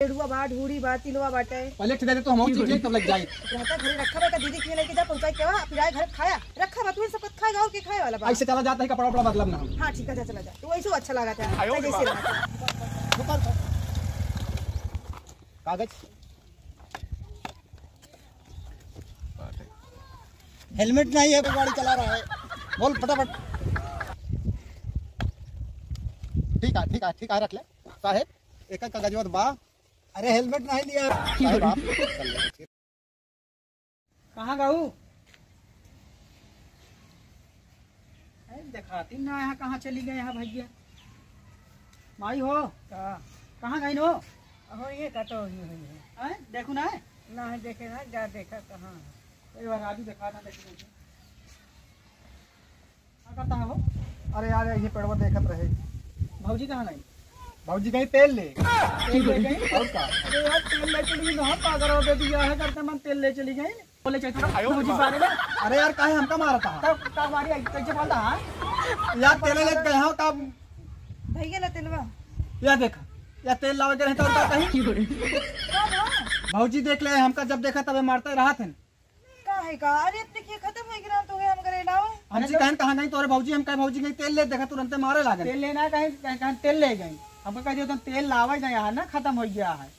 ढूढ़ा बा ढूढ़ी बा तिलवा बाटे पहले ठेका दे तो हम चीज ले तब लग जाए रहता घरे रखा बा का दीदी के लेके जा पहुंचाई के वा फिर आए घर खाया रखा बा तू सब कुछ खाएगा और के खाए वाला बा ऐसे चला जाता है कपड़ा उपड़ा बदलब ना हम। हां ठीक है जा चला जा तू ऐसे अच्छा लगा था जैसे रहा कागज हेलमेट नहीं है, गाड़ी चला रहा है। बोल फटाफट। ठीक है रख ले साहेब एक कागज बा। अरे हेलमेट नहीं लिया साहेब आप कहाँ गाऊ दिखाती ना यहाँ कहाँ चली गए यहाँ भैया माई हो कहाँ गई नो हो ये का तो ही है देखो ना ना है देखे ना जा देखा कहां कई बार आदमी देखा ना देखो क्या करता है वो। अरे यार ये पेड़वा देखत रहे। भौजी कहाँ गई भाजी कहीं तेल ले तेल ले गई और का अरे यार तेल ले चली गई पागल हो गई है करते मन तेल ले चली गई बोले चाहिए भौजी बारे में अरे यार काहे हमका मारा था कब मारी कैसे बोलता है यार तेल ले गए हो कब भैया ला तिलवा या देखा या तेल लावे के रहता और का कहीं भौजी देख ले हमका जब देखा तबे मारते रहा थे का है का अरे अब देखिए खत्म हो गया तो हम करे लाओ हमसे कहन कहां गई तोरे भौजी हम कहे भौजी गई तेल ले देखा तुरंत मारे लागे तेल लेना कहीं तेल ले गई हमको कह दिया तेल लावा गया है ना खत्म हो गया है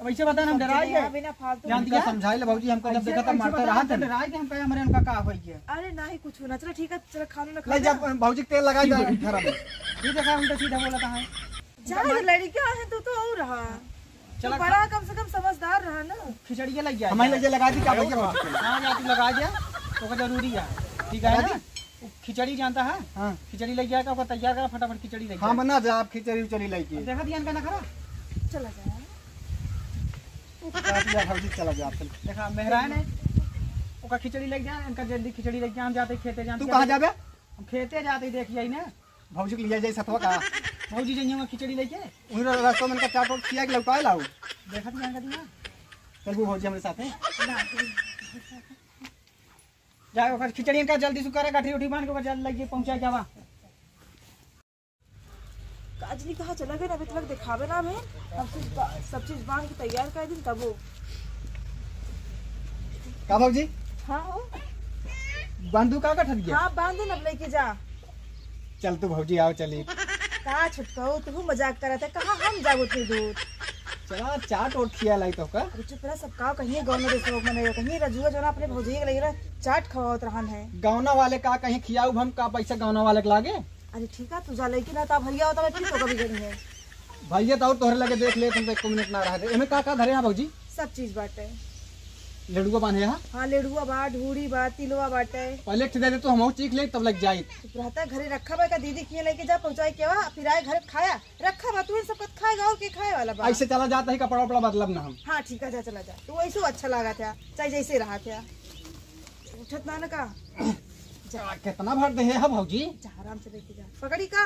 अब ऐसे बता हम डरा गए बिना फालतू जान दिया समझाई ले भौजी हमको जब देखा तब मारते रहा थे डरा के हम कहे हमारे उनका का हो गया अरे ना ही कुछ होना चलो ठीक है चलो खाना ना ले खा जब भौजी तेल लगा जा घर में ये देखा उनका सीधा बोला था जा लड़का है तो और रहा चलो बड़ा कम से कम समझदार रहा ना खिचड़ी लग गया हमारे लगे लगा दी क्या भैया भौजी हाँ जाती लगा दिया तो जरूरी है ठीक है ना खिचड़ी जानता है हां खिचड़ी लग गया का तैयार करा फटाफट खिचड़ी लग हां बना जा आप खिचड़ी उचड़ी लेके देखा दिया इनका ना खरा चला जा या भौजी चला जा चल देखा मेहरान है ओका खिचड़ी लग गया इनका जल्दी खिचड़ी लग गया हम जाते खेते जानते तू कहां जाबे हम खेते जाते देखिए ना भौजी के लिए जाई सतवा का भौजी जइयो खिचड़ी लेके उन रास्ता में का चाट और खिया के लौटाए लाऊ देखा दिया चल वो भौजी हमारे साथ है जाओ ओकर खिचड़ी का जल्दी से करे गाठी उठी बांध के ओकर जल्दी लगे पहुंचा जावा काजली कहाँ चला गया अभी तक दिखावे ना हमें सब चीज बांध के तैयार कर दिन तब वो का भौजी हाँ हो बंदू का ठग गया हाँ बांध दे अब लेके जा चल तू भौजी आओ चली कहा छुटका हो तू मजाक करा था कहाँ हम जाओ उतनी दूर चला चाट और खिया लाई तो का अरे चुप रहा सब का कहीं गाँव में देशों में कहीं रजुआ जो ना अपने भौजी के लगे चाट खवात रहन है गावना वाले का कहीं खियाऊ हम का पैसा गावना वाले के लागे अरे ठीक है तू जा लेकिन ना भैया होता मैं फिर तो कभी गई है भैया तो और तोहरे लगे देख ले तुम 1 मिनट ना रह दे एमे का धरे हां भौजी सब चीज बाटे लड्डू बांधे हां हाँ लेडुआ बा ढूढ़ी बा तिलवा बाटे पहले ठेका दे तो हम चीख ले तब लग जाए चुप रहता घरे रखा बा का दीदी के लेके जा पहुंचाई के वा फिर आए घर खाया रखा बा तू सब कुछ खाएगा और के खाए वाला बा ऐसे चला जाता है कपड़ा उपड़ा बदलब ना हम। हाँ ठीक है जा चला जा तू ऐसे अच्छा लगा था चाहे जैसे रहा था उठत ना का कितना भर दे है भौजी जा आराम से लेके जा पकड़ी का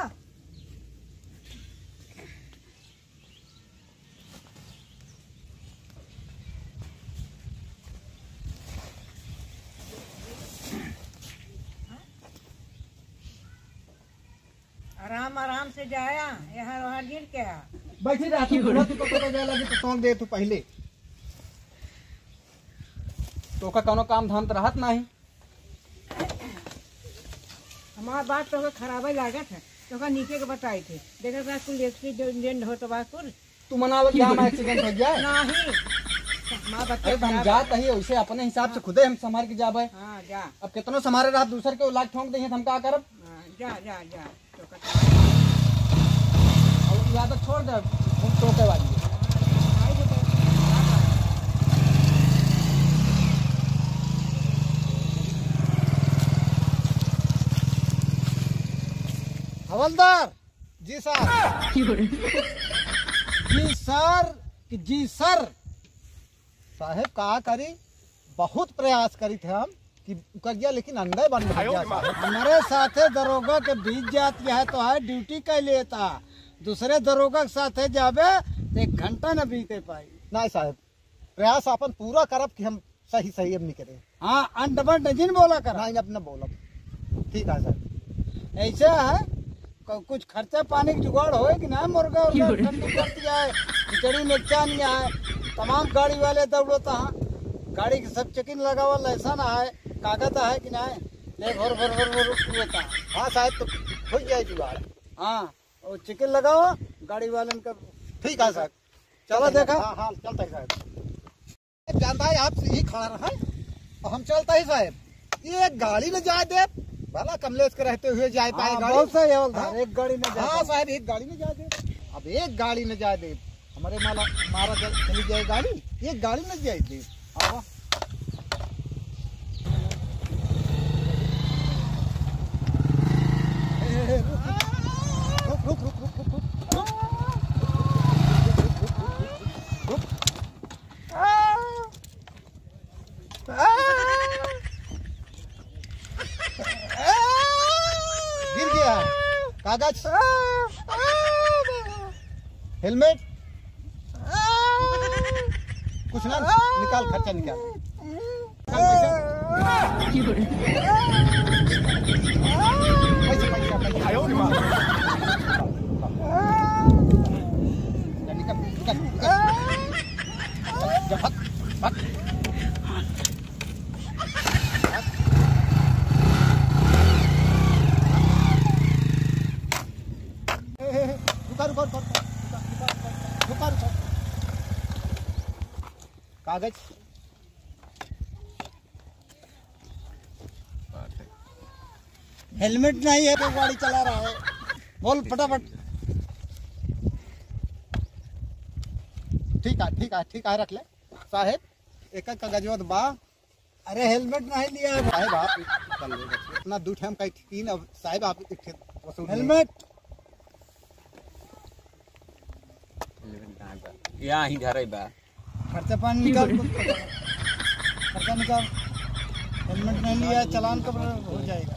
आराम आराम से जाया यहाँ वहाँ गिर के आ बैठी रह तू पूरा तू तो जाए लगे तो सौंप दे तू पहले तो का कोनो काम धाम त रहत नहीं हमारा बात तो खराब ही लागत है तो नीचे के बताई थे देखा था कुल एक्सीडेंट हो तो बात कुल तू मनावे क्या हम एक्सीडेंट हो गया नहीं माँ बच्चे अरे हम जात ही वैसे अपने हिसाब से खुदे हम संभाल के जाबे हाँ जा अब कितनो समारे रात दूसर के लाख ठोक दे हम का करब हाँ, जा जा जा तो और या तो छोड़ दे हम टोके वाली हवलदार जी सर जी सर जी सर साहेब कहा करी बहुत प्रयास करी थे हम कि कर गया लेकिन अंदर बंद हो गया हमारे साथे दरोगा के बीच जाती है तो है ड्यूटी कर लेता दूसरे दरोगा के साथे जाबे तो 1 घंटा न बीते पाई नहीं साहब प्रयास अपन पूरा करब कि हम सही सही अब नहीं करे हाँ अंडबन नहीं बोला कर नहीं अपना बोलब ठीक है सर ऐसा है कुछ खर्चा पानी की जुगाड़ होए कि ना मुर्गा और ठंडी करती है खिचड़ी मिर्चा नहीं है तमाम गाड़ी वाले दौड़ता है गाड़ी की सब चेकिंग लगावा लाइसेंस है कागज है कि ना ले भर भर भर भर होता है। हाँ साहब तो हो जाए जुगाड़। हाँ और चेकिंग लगाओ गाड़ी वाले का ठीक है साहब चलो देखा। हाँ हाँ चलता है साहब जानता है आप यही खड़ा रहा है और हम चलता ही साहब ये गाड़ी में जाए दे भला कमलेश के रहते हुए जाए पाए गाड़ी बहुत सही है। हाँ? एक गाड़ी में हाँ साहब एक गाड़ी में जा दे अब एक गाड़ी में जा दे हमारे मारा चली जाए गाड़ी एक गाड़ी में जाए दे। हाँ रुक रुक रुक रुक रुक रुक गिर गया कागज हेलमेट कुछ ना निकाल खर्चा निकाल पैसे पैसे पैसे निकाल निकाल निकाल भाग भाग रुका कागज हेलमेट नहीं है तो गाड़ी चला रहा है बोल फटाफट। ठीक है रख ले साहेब एक कागज बा अरे हेलमेट नहीं लिया है साहेब आप इतना दूर हम कहीं तीन अब साहेब आप हेलमेट यहाँ ही घर बा खर्चा पानी निकाल खर्चा निकाल हेलमेट नहीं लिया चालान कब हो जाएगा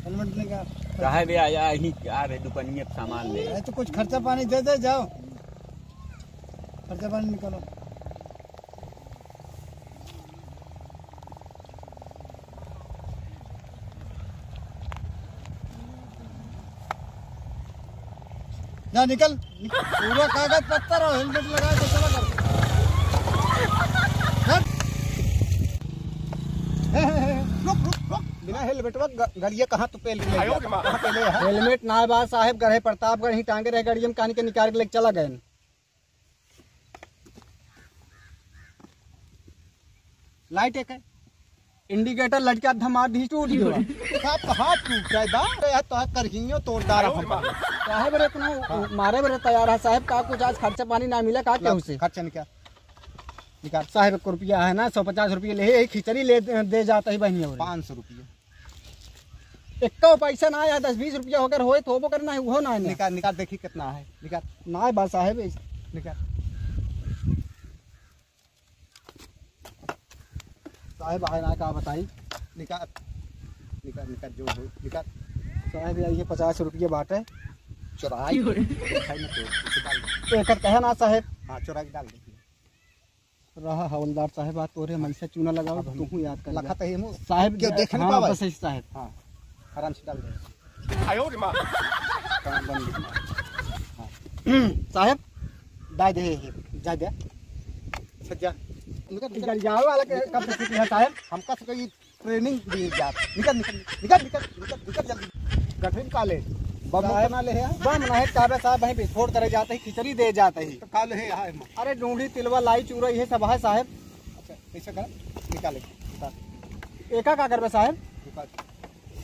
हेलमेट निकाल साहब आया ही आ रहे दुकानिया सामान ले तो कुछ खर्चा पानी दे दे जाओ खर्चा पानी निकालो। जा निकल पूरा कागज पत्थर और हेलमेट लगा के चला कर रुक रुक रुक बिना हेलमेट गाड़िया कहाँ तो पहले हेलमेट ना बात साहब गढ़े प्रतापगढ़ ही टांगे रहे गाड़िया में कहानी के निकाल के लेके चला गए लाइट एक है इंडिकेटर लटका धमा दी टूट गया हाथ टूट जाए तो करहियो तोड़दार साहब रे इतना मारे बरे तैयार है साहब का कुछ आज खर्चा पानी ना मिला का क्या उसे खर्चा निकाल साहब 1 रुपया है ना 150 रुपये ले खिचड़ी ले दे जाता ही बहनी 500 रुपये एक पैसा ना आया 10-20 रुपया होकर होए तो वो करना है वो ना निकाल देखी कितना है निकाल ना बात साहब निकाल साहब आए ना का बताई निकाल निकाल निकाल जो हो निकाल साहब ये 50 रुपये बाटे चुराई एक कहे ना साहब। हाँ चुरा के डाल दे रहा हवलदार साहब बात तोरे मन से चूना लगाओ तू याद कर लखा तही साहब क्यों देख नहीं पावा बस साहब। हाँ आराम से डाल दे आयो रे मां काम बंद साहब दाई दे जा दे सज्जा निकल जाओ वाला कब से है साहब हमका से कोई ट्रेनिंग दी जात निकल निकल निकल निकल निकल निकल जल्दी गठरी काले बम ना ले बम ना है काबे साहब वहीं विस्फोट करे जाते ही खिचड़ी दे जाते ही तो काले है हां अरे ढूंढी तिलवा लाई चूरा ये सब है साहब। अच्छा कैसे कर निकाले एका का करबे साहब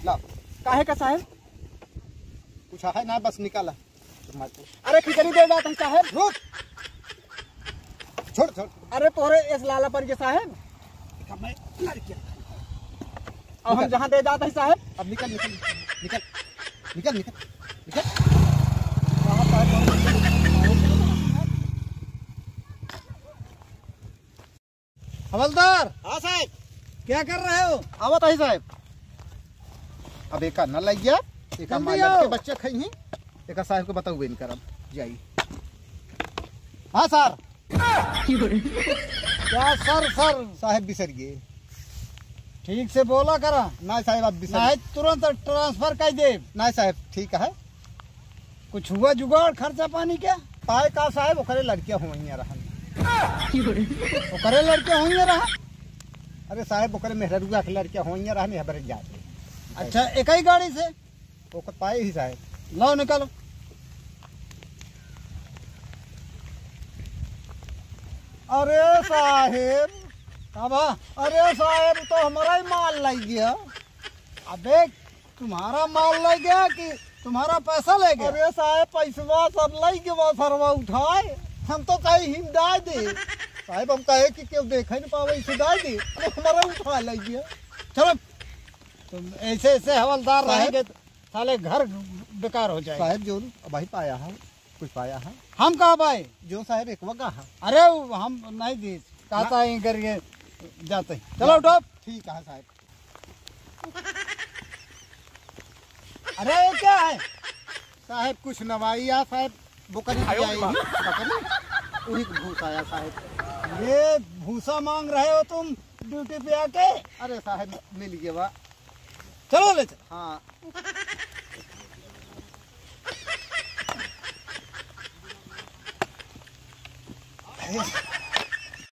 ला काहे का साहब कुछ है ना बस निकाला अरे खिचड़ी दे जाते साहब रुक छोड़ छोड़ अरे तोरे इस लाला पर के साहब मैं अब हम जहाँ दे जाते हैं साहब अब निकल निकल निकल निकल निकल निकल हवलदार। हाँ साहब क्या कर रहे हो आवत है साहब अब एक न लग गया एक मालिक के बच्चे खाई हैं एक साहब को बताओ इन करब जाइए। हाँ सर क्या सर साहब बिसर गए ठीक से बोला करा ना साहब आप बिसर तुरंत ट्रांसफर कर दे ना साहब ठीक है कुछ हुआ जुगाड़ खर्चा पानी क्या? पाए का साहब ओकरे लड़कियां हुई रहन। ओकरे लड़के हुई रहा। अरे साहब ओकरे मेहरुआ के लड़कियां हुई रहन हबरे जाते। अच्छा एक ही गाड़ी से ओकर पाए ही साहब। लाओ निकालो। अरे साहेब हाँ बा। अरे साहेब तो हमारा ही माल लग गया। अबे तुम्हारा माल ले गया कि तुम्हारा पैसा ले गया? अरे साहेब पैसवा सब लग गया सरवा उठाए। हम तो कहीं हिंदा दे साहेब, हम कहे कि क्यों देख नहीं पावे सिधाई दे तो हमारा उठा लग गया। चलो तुम ऐसे ऐसे हवलदार साहब। रहेंगे तो साले घर बेकार हो जाएगा। साहेब जो भाई पाया है कुछ पाया है हम कहाँ पाए? जो साहेब एक वगा है। अरे हम नहीं दी कहता ही करके जाते हैं। चलो उठो। ठीक है साहब। अरे ये क्या है? साहेब कुछ नवाइया साहेब बुकरी आई बकरी उही भूत आया साहेब। ये भूसा मांग रहे हो तुम ड्यूटी पे आके? अरे साहेब मिल गया बा। चलो ले चलो। हाँ